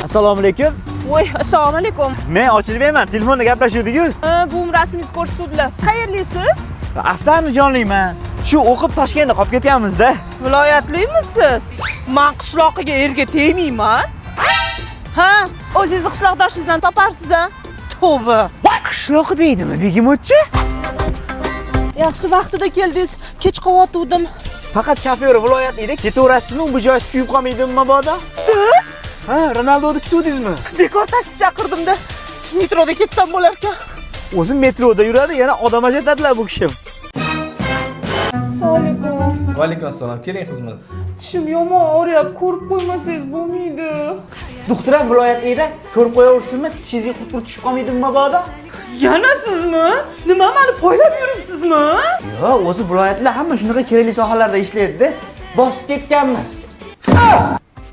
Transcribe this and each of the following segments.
Assalomu alaykum. Voy, assalomu alaykum. Men ochilmayman, telefonda gaplashuvdik-ku. Bu rasmingizni ko'rsatuvdilar. Qayerlisiz? Aslani jonliman. Shu o'qib Toshkentda qolib ketganmiz-da. Viloyatlimisiz? Men qishloqiga erga tegmayman. Ha, o'zingizni qishloqdoshingizdan toparsiz-a? Tavba. Qishloq deydimi, begimotchi? Yaxshi vaqtida keldingiz. Kech qolgandim. Faqat shofyor viloyatlikda ketaverasizmi, bu joysiz kuyib qolmaydimi mabodo? Siz? Ha, Ronaldoni kutuvdingizmi? Bekor taksi chaqirdim-da. Metroda ketsam bo'lar ekan. O'zi metroda yuradi, yana odam ajratadilar bu kishim. Assalomu alaykum. Va alaykum assalom. Keling xizmat. Tishim yomon og'riyapti. Ko'rib qo'ymasangiz bo'lmaydi. Doktor ham viloyatlikda ko'rib qo'yaversizmi? Tishingizga qurqur tushib qolmaydimi mabodo? Yana sizmi? Nima meni poylab yuribsizmi? Yo'q, o'zi viloyatlar hamma shunaqa kerakli sohalarda ishlaydi-da. Bosib ketganmiz.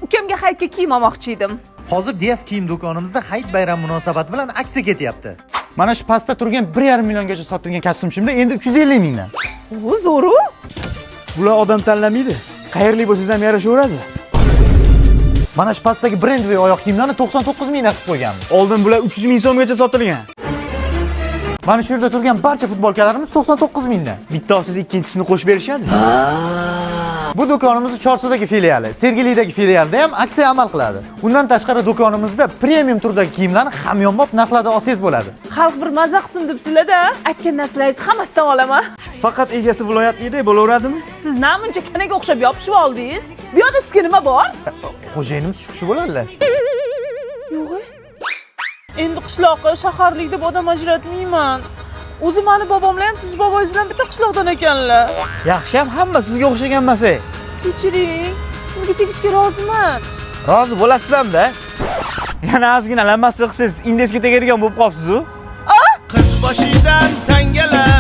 Ukamga hayitga kiyim olmoqchi edim. Hozir Dias kiyim do'konimizda hayit bayram munosabati bilan aksiya ketyapti. Mana shu pastda turgan 1,5 milliongacha sotilgan kostyumchimda endi 350 mingdan. Bu zo'ru. Bular odam tanlamaydi. Qayerli bo'lsangiz ham yarashaveradi. Mana shu pastdagi brendli oyoq kiyimlarni 99 mingdan qilib qo'yganmiz. Oldin bular 300 ming so'mgacha sotilgan. Mana shu yerda turgan barcha futbolkalarimiz 99 mingdan. Bittasiz ikkinchisini qo'shib berishadi. Bu do'konimizning Chorsudagi filiali, Sergelidagi filialida ham aksiya amal qiladi. Undan tashqari do'konimizda premium turdagi kiyimlarni hamyonbop narxlarda olsangiz bo'ladi. Xalq bir maza qilsin debsizlar-da. Aytgan narsalaringizni hammasidan olaman. Faqat egasi viloyatlikda bo'laveradimi? Siz namuncha kanaga o'xshab yopishib oldingiz. Bu yoqda sizga nima bor? Xo'jayinimiz shu bo'ladilar. Yo'q. Endi qishloqqa shaharlik deb odam ajratmayman. O'zi meni bobomlar ham siz bobongiz bilan bitta qishloqdan ekanlar. Yaxshi ham hamma sizga o'xshagan emas. Kechiring. Sizga tegishga roziman. Rozi bo'lasiz ham-da. Yana ozgina lammasi qilsangiz, indesga tegadigan bo'lib qolibsiz-ku. Qish boshidan tangalar